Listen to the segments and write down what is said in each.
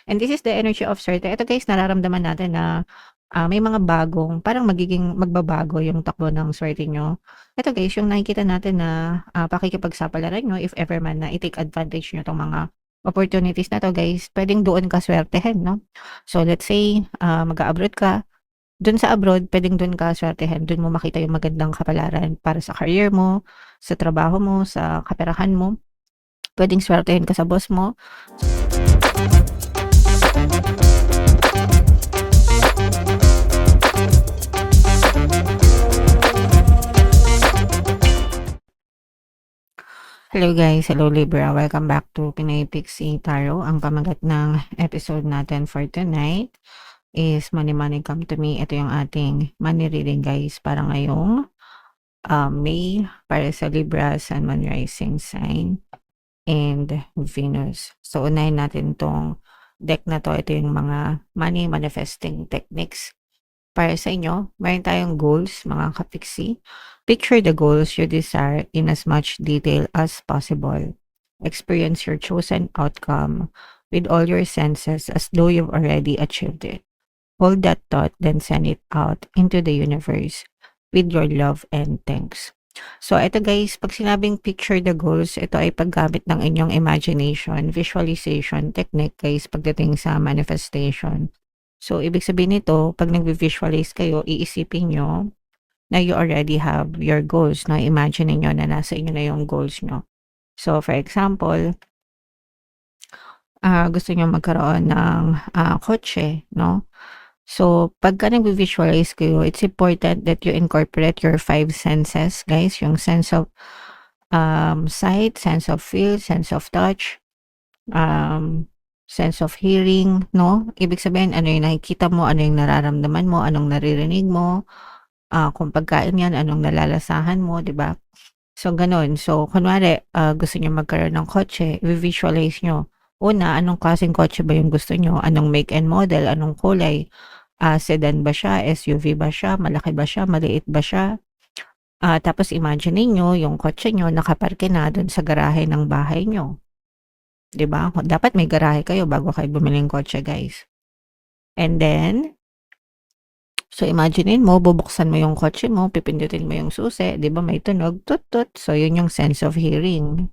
And this is the energy of swerte. Ito guys, nararamdaman natin na may mga bagong, parang magbabago yung takbo ng swerte nyo. Ito guys, yung nakikita natin na pakikipagsapalaran nyo, if ever man na i-take advantage nyo itong mga opportunities na to guys, pwedeng doon ka swertehin, no? So let's say, mag-abroad ka, dun sa abroad, pwedeng dun ka swertehin, dun mo makita yung magandang kapalaran para sa career mo, sa trabaho mo, sa kaperahan mo. Pwedeng swertehin ka sa boss mo. Hello guys, hello Libra, welcome back to Pinay Pixie Tarot. Ang pamagat ng episode natin for tonight is Money Money Come to Me. Ito yung ating money reading guys para ngayong May para sa Libra, Sun, Moon, Rising Sign and Venus. So unahin natin tong deck na to. Ito yung mga money manifesting techniques para sa inyo. Meron tayong goals, mga kapiksi. Picture the goals you desire in as much detail as possible. Experience your chosen outcome with all your senses as though you've already achieved it. Hold that thought, then send it out into the universe with your love and thanks. So, ito guys, pag sinabing picture the goals, ito ay paggamit ng inyong imagination, visualization technique guys, pagdating sa manifestation. So, ibig sabihin nito, pag nag-visualize kayo, iisipin nyo na you already have your goals, na imagine niyo na nasa inyo na yung goals nyo. So, for example, gusto nyo magkaroon ng kotse, no? So, pagka nag-visualize kayo, it's important that you incorporate your 5 senses, guys. Yung sense of sight, sense of feel, sense of touch, sense of hearing, no? Ibig sabihin, ano yung nakikita mo, ano yung nararamdaman mo, anong naririnig mo, kung pagkain yan, anong nalalasahan mo, di ba? So, ganun. So, kunwari, gusto nyo magkaroon ng kotse, i-visualize nyo. Una, anong klaseng kotse ba yung gusto nyo? Anong make and model? Anong kulay? Sedan ba siya? SUV ba siya? Malaki ba siya? Maliit ba siya? Tapos, imagine nyo, yung kotse nyo nakaparke na dun sa garahe ng bahay nyo. Diba? Dapat may garahe kayo bago kayo bumili ng kotse, guys. And then, so imagine mo, bubuksan mo yung kotse mo, pipindutin mo yung susi, 'di ba may tunog, tut-tut. So yun yung sense of hearing.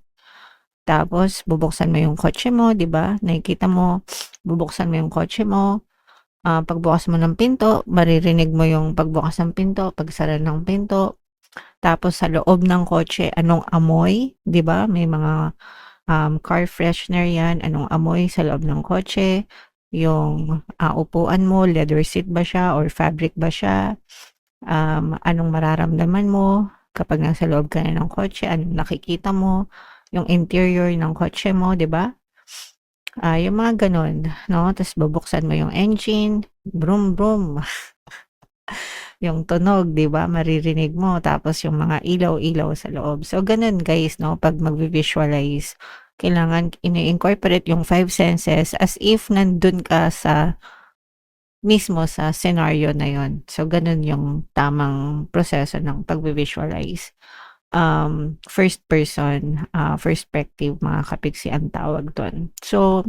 Tapos bubuksan mo yung kotse mo, 'di ba? Nakikita mo, bubuksan mo yung kotse mo. Pagbukas mo ng pinto, maririnig mo yung pagbukas ng pinto, pagsara ng pinto. Tapos sa loob ng kotse, anong amoy, 'di ba? May mga car freshener 'yan, anong amoy sa loob ng kotse. Yung upuan mo, leather seat ba siya or fabric ba siya? Anong mararamdaman mo kapag nasa loob ka na ng kotse? Anong nakikita mo? Yung interior ng kotse mo, 'di ba? Yung mga ganun, no? Tapos bubuksan mo yung engine, brum brum. Yung tunog, 'di ba? Maririnig mo. Tapos yung mga ilaw-ilaw sa loob. So ganun guys, no? Pag magvi-visualize, kailangan ini-incorporate yung 5 senses as if nandun ka sa mismo sa scenario na yon. So ganun yung tamang proseso ng pagvi-visualize. First person perspective, mga kapiksi ang tawag doon. So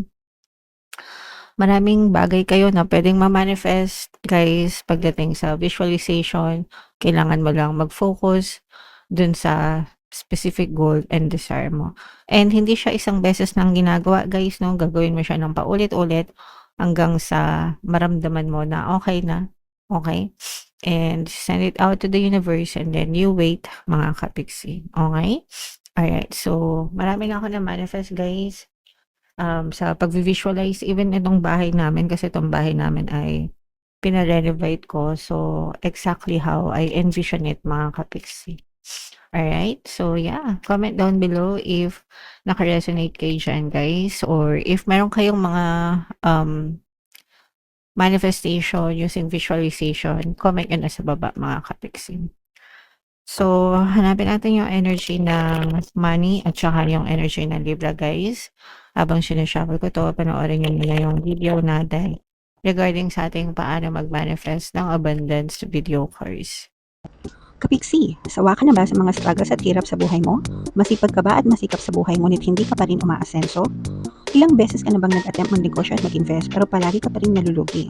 maraming bagay kayo na pwedeng ma-manifest guys pagdating sa visualization. Kailangan mo lang mag-focus dun sa specific goal and desire mo. And hindi siya isang beses nang ginagawa guys, no? Gagawin mo siya ng paulit-ulit hanggang sa maramdaman mo na okay na. Okay? And send it out to the universe and then you wait, mga kapiksi. Okay? Alright. So, marami na ako na manifest guys. Sa pag-visualize, even itong bahay namin, kasi itong bahay namin ay pina-renovate ko. So, exactly how I envision it, mga kapiksi. Alright, so yeah, comment down below if naka-resonate kayo dyan, guys, or if meron kayong mga manifestation using visualization, comment yun na sa baba, mga kapiksi. So, hanapin natin yung energy ng money at saka yung energy ng Libra, guys. Habang sinashuffle ko to, panoorin nyo muna yung video natin regarding sa ating paano mag-manifest ng abundance video course. Kapiksi, sawa ka na ba sa mga struggles at hirap sa buhay mo? Masipag ka ba at masikap sa buhay ngunit hindi ka pa rin umaasenso? Ilang beses ka na bang nag-attempt magnegosyo at mag-invest pero palagi ka pa rin nalulugi?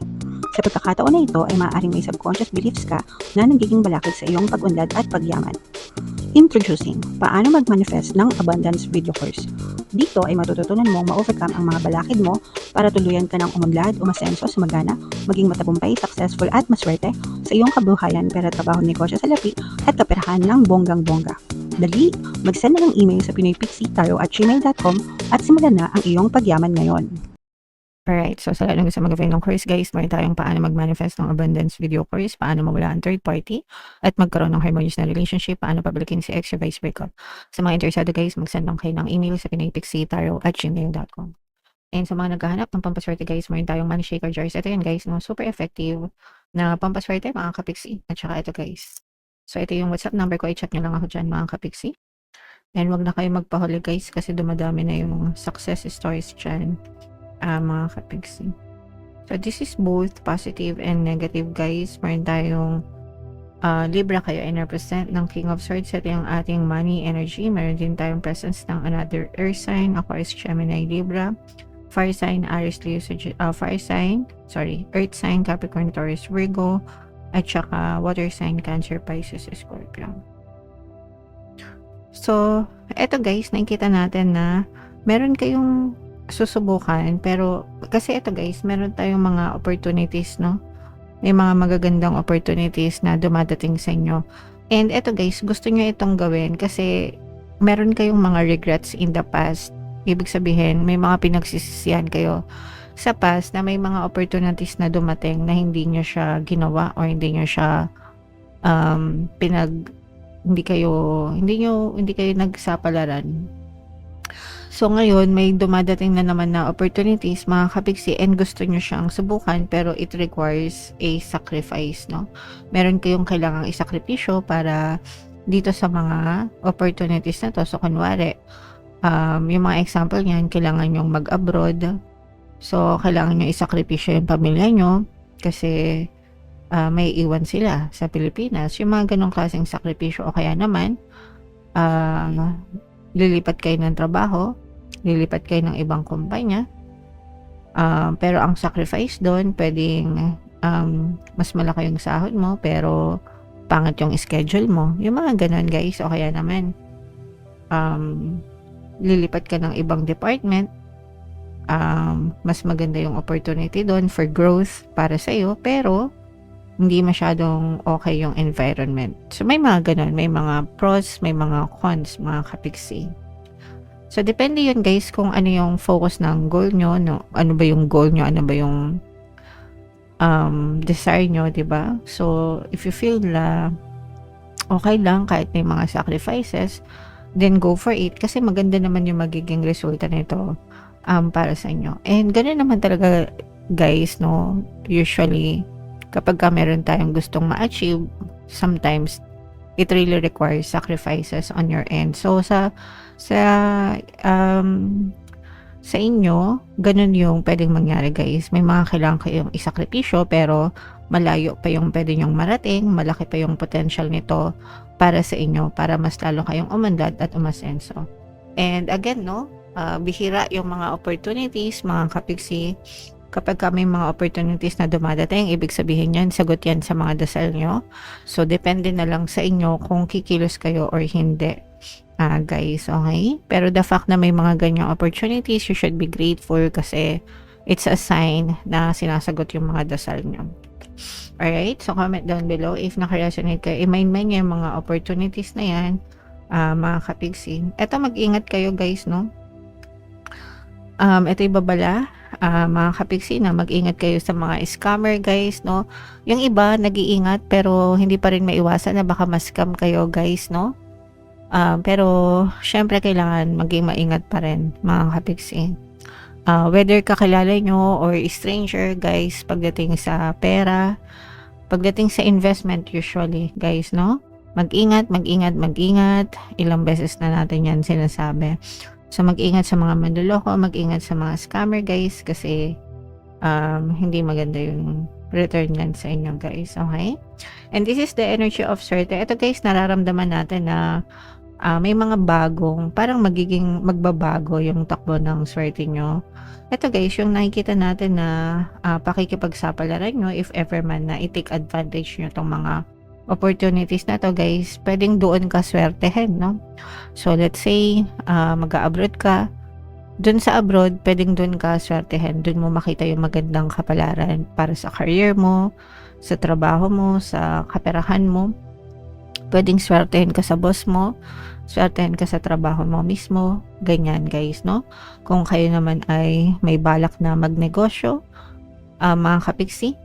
Sa pagkakataon na ito ay maaaring may subconscious beliefs ka na nagiging balakid sa iyong pag-unlad at pagyaman. Introducing, paano mag-manifest ng abundance video course. Dito ay matututunan mong ma-overcome ang mga balakid mo para tuluyan ka ng umunlad, umasenso, sumagana, maging matagumpay, successful at maswerte sa iyong kabuhayan, pera, trabaho, negosyo sa lapi at kaperahan ng bonggang-bongga. Dali, mag-send na ng email sa pinoypixie@gmail.com at simulan na ang iyong pagyaman ngayon. Alright, so sa lahat ng gusto mag-avail ng course guys, meron tayong paano mag-manifest ng abundance video course, paano mawala ang third party, at magkaroon ng harmonious na relationship, paano pabalikin si ex or vice breakup. Sa mga interesado guys, mag-send lang kayo ng email sa pinoypixie@gmail.com. And sa mga naghahanap ng pampaswerte guys, meron tayong money shaker jars. Ito yan guys, no? Super effective na pampaswerte mga kapiksi. At saka ito guys. So ito yung WhatsApp number ko, i-chat nyo lang ako dyan mga kapiksi. And wag na kayo magpahuli guys kasi dumadami na yung success stories dyan. Mga kapiksi. So this is both positive and negative guys. Meron tayong Libra kayo ay represent ng King of Swords. Ito yung ating money energy. Meron din tayong presence ng another earth sign, Aquarius, Gemini, Libra. Fire sign, Aries, Leo, earth sign, Capricorn, Taurus, Virgo, at saka water sign, Cancer, Pisces, Scorpio. So, eto guys, nakikita natin na meron kayong susubukan, pero kasi ito guys, meron tayong mga opportunities, no? May mga magagandang opportunities na dumadating sa inyo. And eto guys, gusto nyo itong gawin kasi meron kayong mga regrets in the past. Ibig sabihin, may mga pinagsisisihan kayo sa past na may mga opportunities na dumating na hindi nyo siya ginawa or hindi nyo siya hindi kayo nagsapalaran. So ngayon, may dumadating na naman na opportunities mga kapiksi and gusto nyo siyang subukan pero it requires a sacrifice, no? Meron kayong kailangang isakripisyo para dito sa mga opportunities na to. So kunwari, yung mga example niyan, kailangan nyong mag-abroad. So kailangan nyo isakripisyo yung pamilya nyo kasi may iwan sila sa Pilipinas. Yung mga ganong klaseng sakripisyo o kaya naman, lilipat kayo ng trabaho, lilipat kayo ng ibang kumpanya, pero ang sacrifice doon, pwedeng mas malaki yung sahod mo, pero pangit yung schedule mo. Yung mga ganon guys, o kaya naman, lilipat ka ng ibang department, mas maganda yung opportunity doon for growth para sa'yo, pero hindi masyadong okay yung environment. So may mga ganon, may mga pros, may mga cons, mga kapiksi. So, depende yun guys kung ano yung focus ng goal nyo, no? Ano ba yung goal nyo, ano ba yung desire nyo, diba? So, if you feel na okay lang kahit may mga sacrifices, then go for it kasi maganda naman yung magiging resulta nito para sa inyo. And ganoon naman talaga guys, no? Usually, kapag meron tayong gustong ma-achieve, sometimes it really requires sacrifices on your end. So, sa inyo, ganun yung pwedeng mangyari guys. May mga kailangan kayong isakripisyo pero malayo pa yung pwede nyong marating, malaki pa yung potential nito para sa inyo, para mas lalo kayong umandad at umasenso. And again, no, bihira yung mga opportunities, mga kapiksi. Kapag may mga opportunities na dumadating, ibig sabihin yan, sagot yan sa mga dasal nyo. So, depende na lang sa inyo kung kikilos kayo or hindi. Guys, okay? Pero the fact na may mga ganyang opportunities, you should be grateful kasi it's a sign na sinasagot yung mga dasal nyo. Alright? So, comment down below if nakaresonate kayo. I-mind yung mga opportunities na yan, mga kapigsi. Eto, mag-ingat kayo guys, no? Ito yung babala, mga kapigsi, na mag-ingat kayo sa mga scammer guys, no? Yung iba, nag-iingat pero hindi pa rin maiwasan na baka ma-scam kayo guys, no? Pero syempre kailangan maging maingat pa rin mga kapigsi. Whether kakilala nyo or stranger guys, pagdating sa pera, pagdating sa investment usually guys, no? Mag-ingat. Ilang beses na natin yan sinasabi. So mag-ingat sa mga manloloko, mag-ingat sa mga scammer guys kasi hindi maganda yung return niyan sa inyo guys, okay? And this is the energy of swerte. Ito guys, nararamdaman natin na may mga parang magbabago yung takbo ng swerte nyo. Ito guys, yung nakikita natin na pakikipagsapalaran nyo, if ever man na i-take advantage nyo tong mga opportunities na to guys, pwedeng doon ka swertehin, no? So let's say, mag-a-abroad ka, dun sa abroad, pwedeng dun ka swertehin, dun mo makita yung magandang kapalaran para sa career mo, sa trabaho mo, sa kaperahan mo. Pwedeng swertehin ka sa boss mo, swertehin ka sa trabaho mo mismo, ganyan guys, no? Kung kayo naman ay may balak na magnegosyo, mga kapiksi,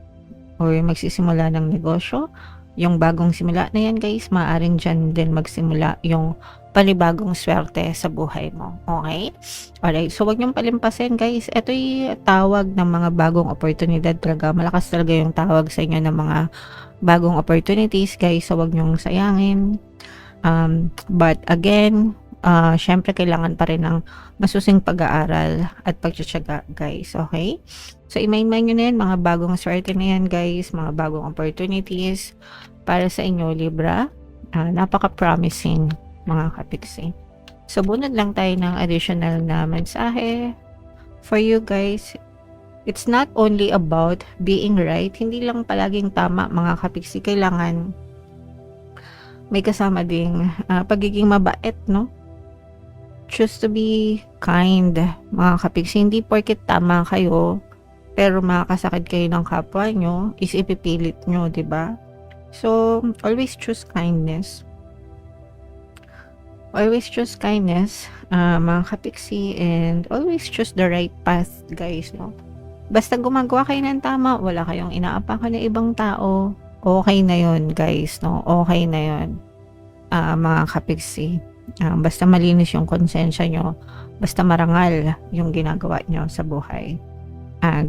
or magsisimula ng negosyo, yung bagong simula na yan guys, maaaring dyan din magsimula yung panibagong swerte sa buhay mo. Okay? Alright, so wag niyong palimpasin guys. Ito'y tawag ng mga bagong oportunidad talaga. Malakas talaga yung tawag sa inyo ng mga bagong opportunities guys. So wag niyong sayangin. But again, syempre kailangan pa rin ng masusing pag-aaral at pagtsatsaga guys. Okay? So imayin nyo na yan, mga bagong swerte na yan guys, mga bagong opportunities para sa inyo Libra. Napaka-promising mga kapiksi. So bunod lang tayo ng additional na mensahe for you guys. It's not only about being right, hindi lang palaging tama mga kapiksi, kailangan may kasama ding pagiging mabait, no? Choose to be kind mga kapiksi, hindi porket tama kayo pero makakasakit kayo ng kapwa nyo is ipipilit nyo, di ba? So always choose kindness. Always choose kindness, mga kapiksi, and always choose the right path, guys, no? Basta gumagawa kayo ng tama, wala kayong inaapakan ng ibang tao, okay na yon guys, no? Okay na yon, mga kapiksi. Basta malinis yung konsensya nyo, basta marangal yung ginagawa nyo sa buhay.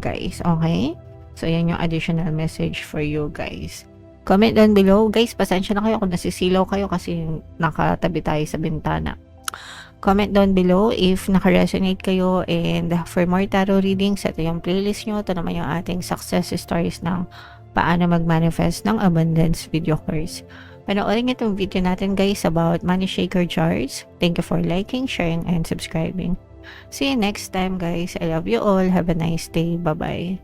Guys, okay? So, yan yung additional message for you guys. Comment down below. Guys, pasensya na kayo kung nasisilaw kayo kasi nakatabi tayo sa bintana. Comment down below if naka-resonate kayo, and for more tarot readings, ito yung playlist nyo. Ito naman yung ating success stories ng paano mag-manifest ng abundance video course. Panoorin nyo itong video natin guys about money shaker jars. Thank you for liking, sharing, and subscribing. See you next time guys. I love you all. Have a nice day. Bye-bye.